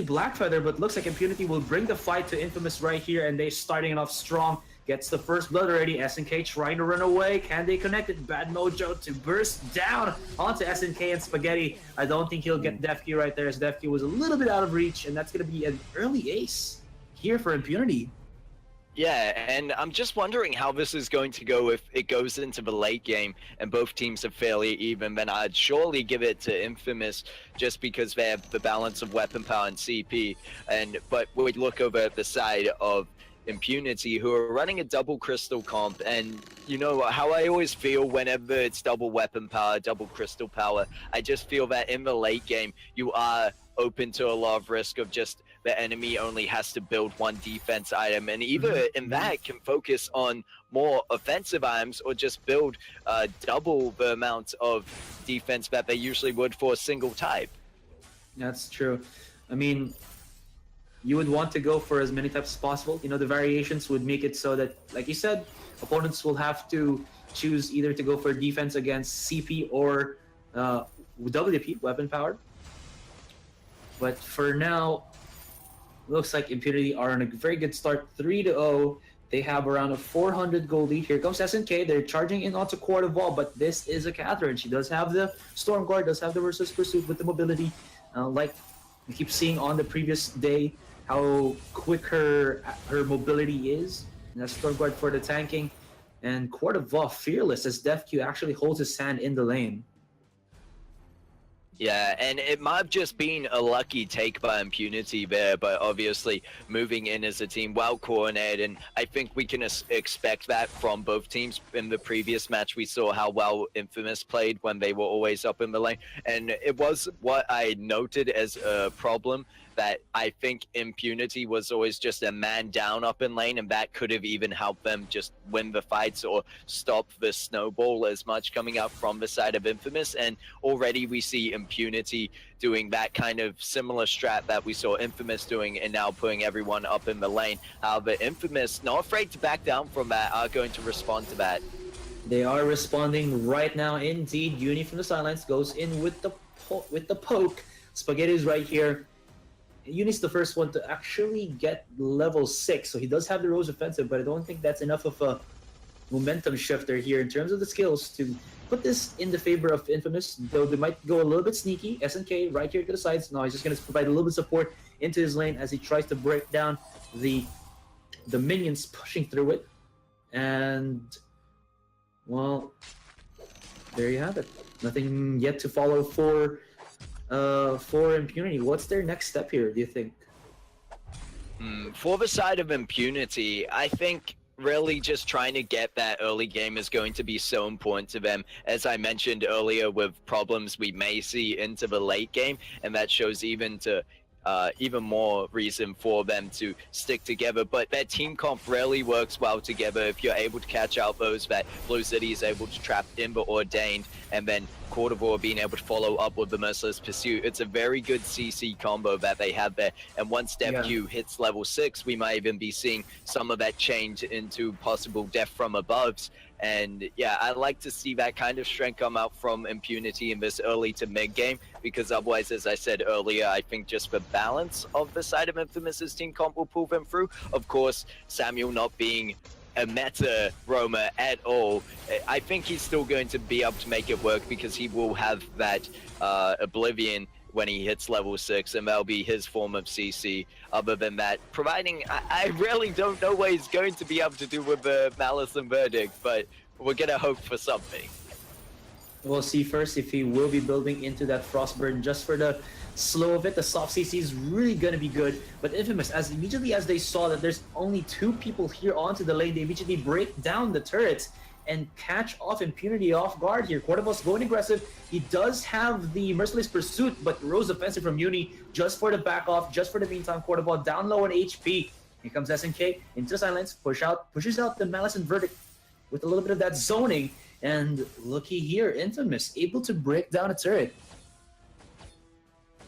Black Feather, but looks like Impunity will bring the fight to Infamous right here, and they're starting it off strong. Gets the first blood already. SNK trying to run away. Can they connect it? Bad Mojo to burst down onto SNK and Spaghetti. I don't think he'll get DefQ right there, as DefQ was a little bit out of reach, and that's going to be an early ace here for Impunity. Yeah, and I'm just wondering how this is going to go if it goes into the late game and both teams are fairly even. Then I'd surely give it to Infamous just because they have the balance of weapon power and CP. But we look over at the side of Impunity, who are running a double crystal comp, and you know how I always feel whenever it's double weapon power, double crystal power. I just feel that in the late game you are open to a lot of risk of just the enemy only has to build one defense item, and either in that can focus on more offensive items or just build double the amount of defense that they usually would for a single type. That's true. I mean, you would want to go for as many types as possible. You know, the variations would make it so that, like you said, opponents will have to choose either to go for defense against CP or WP, weapon powered. But for now, looks like Impunity are on a very good start, 3-0. They have around a 400 gold lead. Here comes SNK. They're charging in onto Court of Wall, but this is a Catherine. She does have the Storm Guard, does have the Versus Pursuit with the mobility. Like we keep seeing on the previous day, how quick her mobility is. And that's Storm Guard for the tanking. And Court of Wall fearless as DefQ actually holds his hand in the lane. Yeah, and it might have just been a lucky take by Impunity there, but obviously moving in as a team well coordinated, and I think we can expect that from both teams. In the previous match, we saw how well Infamous played when they were always up in the lane, and it was what I noted as a problem, that I think Impunity was always just a man down up in lane, and that could have even helped them just win the fights or stop the snowball as much coming out from the side of Infamous. And already we see Impunity doing that kind of similar strat that we saw Infamous doing, and now putting everyone up in the lane. However, Infamous, not afraid to back down from that, are going to respond to that. They are responding right now. Indeed, Uni from the sidelines goes in with the poke. Spaghetti is right here. Uni's the first one to actually get level 6, so he does have the Rose offensive, but I don't think that's enough of a momentum shifter here in terms of the skills to put this in the favor of Infamous, though they might go a little bit sneaky. SNK right here to the sides. Now he's just going to provide a little bit of support into his lane as he tries to break down the minions pushing through it. And, well, there you have it. Nothing yet to follow for Impunity. What's their next step here, do you think? For the side of Impunity, I think really just trying to get that early game is going to be so important to them. As I mentioned earlier, with problems we may see into the late game, and that shows even more reason for them to stick together. But their team comp rarely works well together. If you're able to catch out those that Blue City is able to trap in the Ordained, and then Court of War being able to follow up with the Merciless Pursuit, it's a very good CC combo that they have there. And once DefQ hits level 6, we might even be seeing some of that change into possible Death from Aboves. And yeah, I like to see that kind of strength come out from Impunity in this early to mid game, because otherwise, as I said earlier, I think just the balance of the side of Infamous's team comp will pull them through. Of course, Samuel not being a meta roamer at all, I think he's still going to be able to make it work, because he will have that Oblivion when he hits level 6, and that'll be his form of CC. Other than that, providing, I really don't know what he's going to be able to do with the Malice and Verdict, but we're gonna hope for something. We'll see first if he will be building into that Frostburn just for the slow of it. The soft CC is really going to be good. But Infamous, as immediately as they saw that there's only 2 people here onto the lane, they immediately break down the turrets and catch off Impunity off guard here. Quarterboss going aggressive. He does have the Merciless Pursuit, but Rose offensive from Uni just for the back off, just for the meantime. Quarterboss down low on HP. Here comes SNK into silence, pushes out the Malice and Verdict with a little bit of that zoning. And looky here, Infamous able to break down a turret.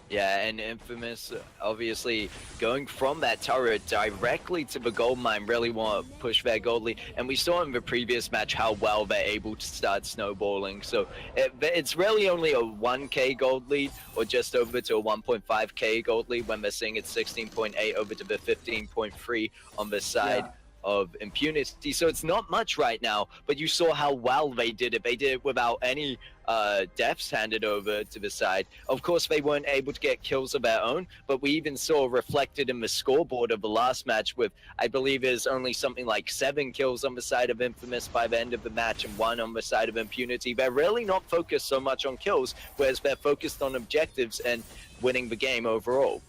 Yeah, and Infamous obviously going from that turret directly to the gold mine, really want to push their gold lead. And we saw in the previous match how well they're able to start snowballing. So it's really only a 1k gold lead, or just over to a 1.5k gold lead, when they're seeing it's 16.8 over to the 15.3 on this side of Impunity. So it's not much right now, but you saw how well they did it. They did it without any deaths handed over to the side. Of course, they weren't able to get kills of their own, but we even saw reflected in the scoreboard of the last match with, I believe, there's only something like 7 kills on the side of Infamous by the end of the match and 1 on the side of Impunity. They're really not focused so much on kills, whereas they're focused on objectives and winning the game overall.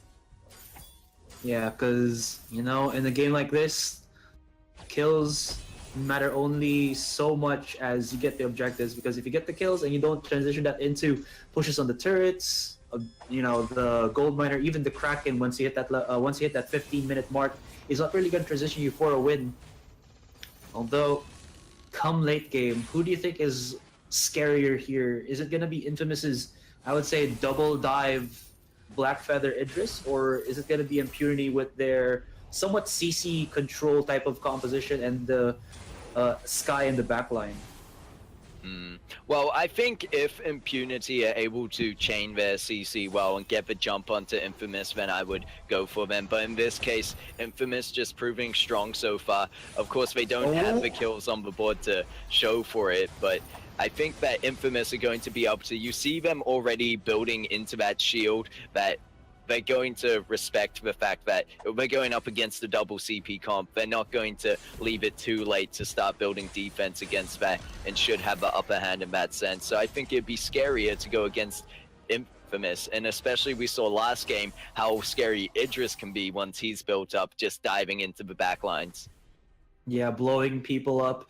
Yeah, because, you know, in a game like this, kills matter only so much as you get the objectives, because if you get the kills and you don't transition that into pushes on the turrets, you know, the gold miner, even the Kraken, once you hit that 15-minute mark, is not really going to transition you for a win. Although, come late game, who do you think is scarier here? Is it going to be Infamous's, I would say, double dive Black Feather Idris, or is it going to be Impunity with their somewhat CC control type of composition and the Sky in the backline? Well, I think if Impunity are able to chain their CC well and get the jump onto Infamous, then I would go for them. But in this case, Infamous just proving strong so far. Of course, they don't have the kills on the board to show for it, but I think that Infamous are going to be able to. You see them already building into that shield, that they're going to respect the fact that we're going up against the double CP comp. They're not going to leave it too late to start building defense against that and should have the upper hand in that sense. So I think it'd be scarier to go against Infamous, and especially we saw last game how scary Idris can be once he's built up, just diving into the back lines. Yeah, blowing people up.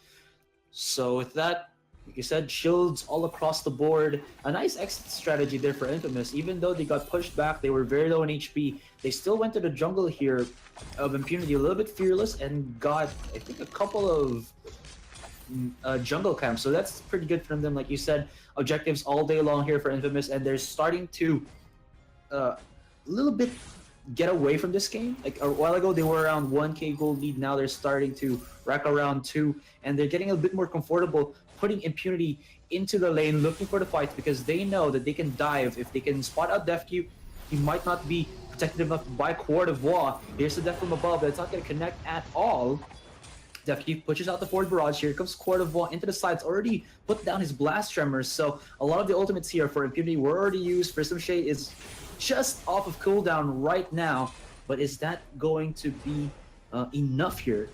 So with that, like you said, shields all across the board. A nice exit strategy there for Infamous. Even though they got pushed back, they were very low in HP. They still went to the jungle here of Impunity, a little bit fearless, and got, I think, a couple of jungle camps. So that's pretty good from them. Like you said, objectives all day long here for Infamous, and they're starting to a little bit get away from this game. Like a while ago, they were around 1k gold lead. Now they're starting to rack around 2, and they're getting a bit more comfortable putting Impunity into the lane, looking for the fight, because they know that they can dive. If they can spot out DefQ, he might not be protected enough by Quart of War. Here's the death from above, but it's not going to connect at all. DefQ pushes out the forward barrage. Here comes Quart of War into the sides, already put down his blast tremors. So a lot of the ultimates here for Impunity were already used. Prism Shade is just off of cooldown right now, but is that going to be enough here?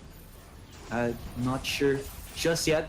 I'm not sure just yet.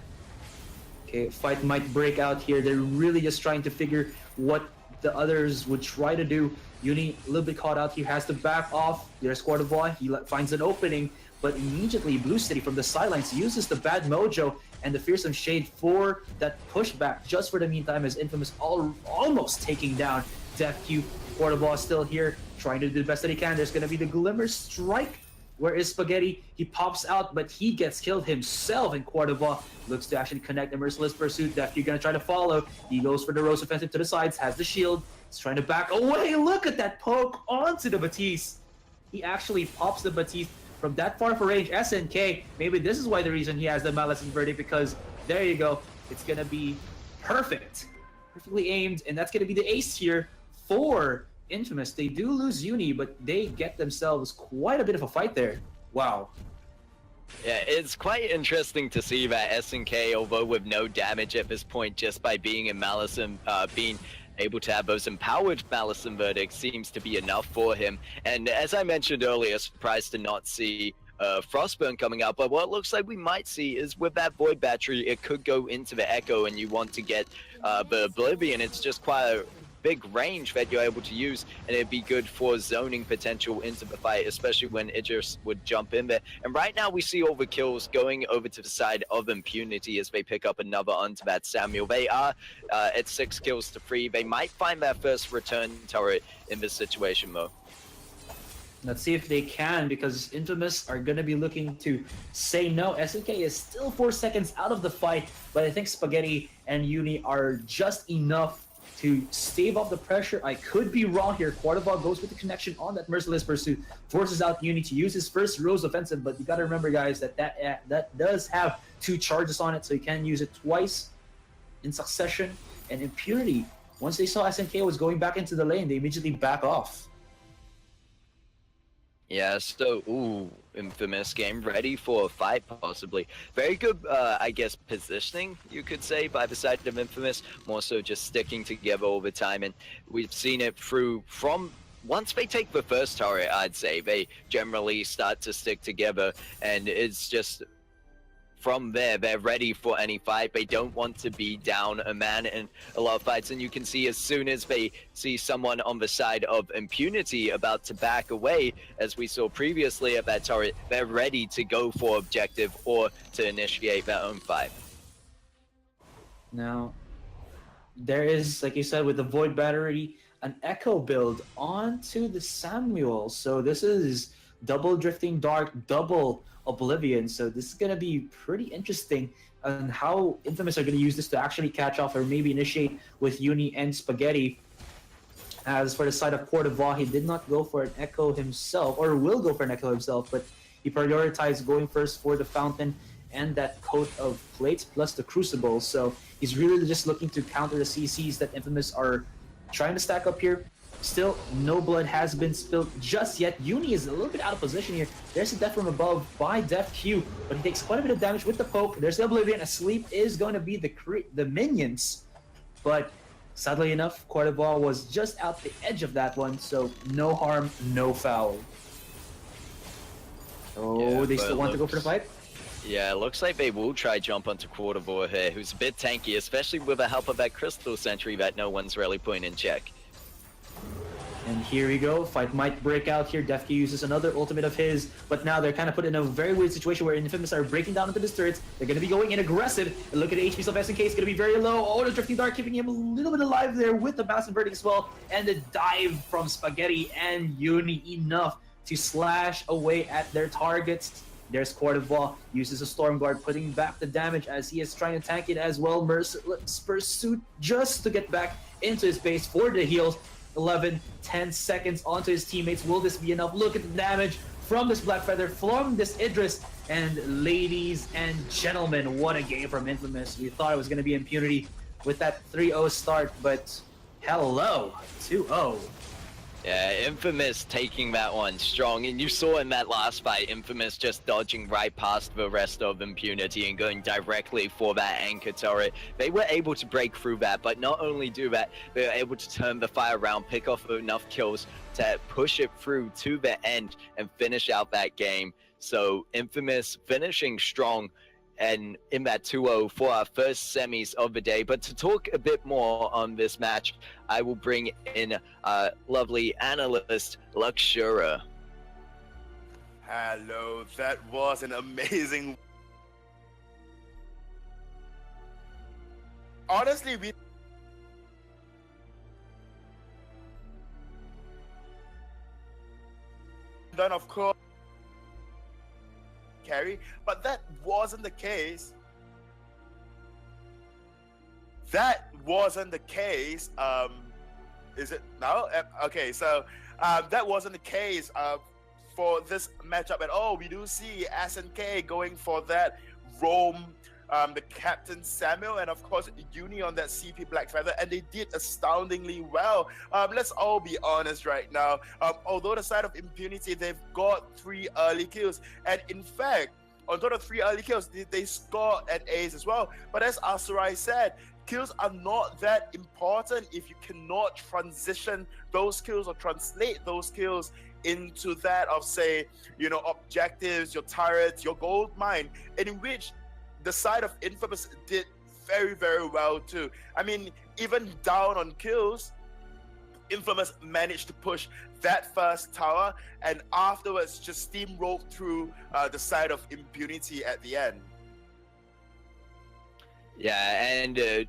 Okay, fight might break out here. They're really just trying to figure what the others would try to do. Uni a little bit caught out here, has to back off. There's Quart of War. He finds an opening, but immediately Blue City from the sidelines uses the bad mojo and the Fearsome Shade for that pushback just for the meantime, as Infamous almost taking down DefQ. Quart of War still here, trying to do the best that he can. There's going to be the Glimmer Strike. Where is Spaghetti? He pops out, but he gets killed himself, and Quart of War looks to actually connect the Merciless Pursuit. DefQ gonna try to follow. He goes for the Rose Offensive to the sides, has the shield. He's trying to back away. Look at that poke onto the Batiste. He actually pops the Batiste from that far for range. SNK, maybe this is why the reason he has the Malice and Verdict, because there you go. It's gonna be perfect. Perfectly aimed, and that's gonna be the ace here for Infamous. They do lose Uni, but they get themselves quite a bit of a fight there. Wow. Yeah, it's quite interesting to see that SNK, although with no damage at this point, just by being in Malice and being able to have those empowered Malice and Verdict seems to be enough for him. And as I mentioned earlier, surprised to not see Frostburn coming out, but what it looks like we might see is with that Void Battery, it could go into the Echo, and you want to get the Oblivion. It's just quite a big range that you're able to use, and it'd be good for zoning potential into the fight, especially when Idris would jump in there. And right now we see all the kills going over to the side of Impunity as they pick up another onto that Samuel. They are at 6 kills to 3. They might find their first return turret in this situation, Mo. Let's see if they can, because Infamous are going to be looking to say no. SNK is still 4 seconds out of the fight, but I think Spaghetti and Uni are just enough to stave off the pressure. I could be wrong here. Quart of War goes with the connection on that Merciless Pursuit, forces out Uni to use his first Rose Offensive, but you got to remember, guys, that does have 2 charges on it, so you can use it twice in succession. And Impunity, once they saw SNK was going back into the lane, they immediately back off. Yeah, so, ooh, Infamous game, ready for a fight possibly. Very good, I guess, positioning, you could say, by the side of Infamous, more so just sticking together all the time, and we've seen it through from once they take the first turret, I'd say, they generally start to stick together, and it's just from there, they're ready for any fight. They don't want to be down a man in a lot of fights. And you can see as soon as they see someone on the side of Impunity about to back away, as we saw previously at that turret, they're ready to go for objective or to initiate their own fight. Now, there is, like you said, with the Void Battery, an Echo build onto the Samuel. So this is double Drifting Dark, double Oblivion. So this is going to be pretty interesting on how Infamous are going to use this to actually catch off or maybe initiate with Uni and Spaghetti. As for the side of Port of Vaw, he did not go for an Echo himself, or will go for an Echo himself, but he prioritized going first for the Fountain and that coat of plates plus the Crucible. So he's really just looking to counter the CCs that Infamous are trying to stack up here. Still, no blood has been spilled just yet. Uni is a little bit out of position here. There's a death from above by Def Q, but he takes quite a bit of damage with the poke. There's the Oblivion. Asleep is going to be the minions, but sadly enough, Cordoval was just out the edge of that one, so no harm, no foul. Oh, yeah, they still want to go for the fight? Yeah, it looks like they will try jump onto Cordoval here, who's a bit tanky, especially with the help of that Crystal Sentry that no one's really putting in check. And here we go. Fight might break out here. Defke uses another ultimate of his, but now they're kind of put in a very weird situation where Infamous are breaking down into this turrets. They're going to be going in aggressive. And look at the HP of SNK. It's going to be very low. Oh, the Drifting Dark keeping him a little bit alive there with the massive verdict as well. And the dive from Spaghetti and Uni enough to slash away at their targets. There's Cordoval, uses a Storm Guard, putting back the damage as he is trying to tank it as well. Merciless Pursuit just to get back into his base for the heals. 11, 10 seconds onto his teammates. Will this be enough? Look at the damage from this Black Feather, from this Idris. And ladies and gentlemen, what a game from Infamous. We thought it was going to be Impunity with that 3-0 start, but hello, 2-0. Yeah, Infamous taking that one strong, and you saw in that last fight, Infamous just dodging right past the rest of Impunity and going directly for that anchor turret. They were able to break through that, but not only do that, they were able to turn the fire around, pick off enough kills to push it through to the end and finish out that game. So Infamous finishing strong and in that 2-0 for our first semis of the day. But to talk a bit more on this match, I will bring in lovely analyst Luxura. Hello, that was an amazing... Honestly, we... Then, of course, carry, but that wasn't the case. That wasn't the case. Is it now? Okay, so that wasn't the case for this matchup at all. We do see SNK going for that roam, the Captain Samuel, and of course Uni on that CP Black Feather, and they did astoundingly well. Let's all be honest right now. Although the side of Impunity, they've got 3 early kills, and in fact, on top of 3 early kills, they scored an ace as well. But as Asurai said, kills are not that important if you cannot transition those kills or translate those kills into that of, say, you know, objectives, your turrets, your gold mine, in which the side of Infamous did very, very well too. I mean, even down on kills, Infamous managed to push that first tower and afterwards just steamrolled through the side of Impunity at the end. Yeah, and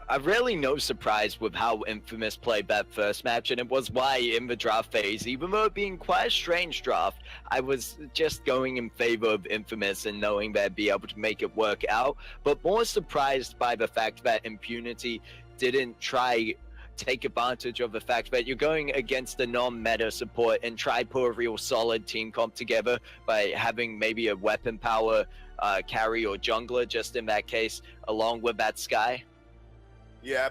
I'm really no surprise with how Infamous played that first match, and it was why in the draft phase, even though it being quite a strange draft, I was just going in favor of Infamous and knowing they'd be able to make it work out, but more surprised by the fact that Impunity didn't try take advantage of the fact that you're going against a non-meta support and try put a real solid team comp together by having maybe a weapon power carry or jungler, just in that case, along with that Sky. Yeah,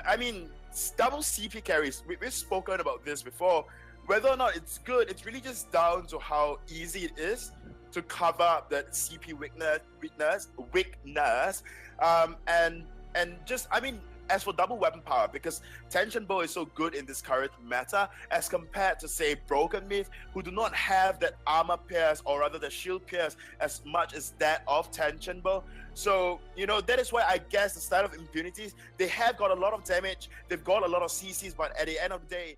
I mean, double CP carries, we've spoken about this before. whether or not it's good, it's really just down to how easy it is to cover up that CP weakness, and just, I mean, as for double weapon power, because Tension Bow is so good in this current meta as compared to, say, Broken Myth, who do not have that armor pierce, or rather the shield pierce, as much as that of Tension Bow. So, you know, that is why I guess the style of Impunities, they have got a lot of damage, they've got a lot of CCs, but at the end of the day,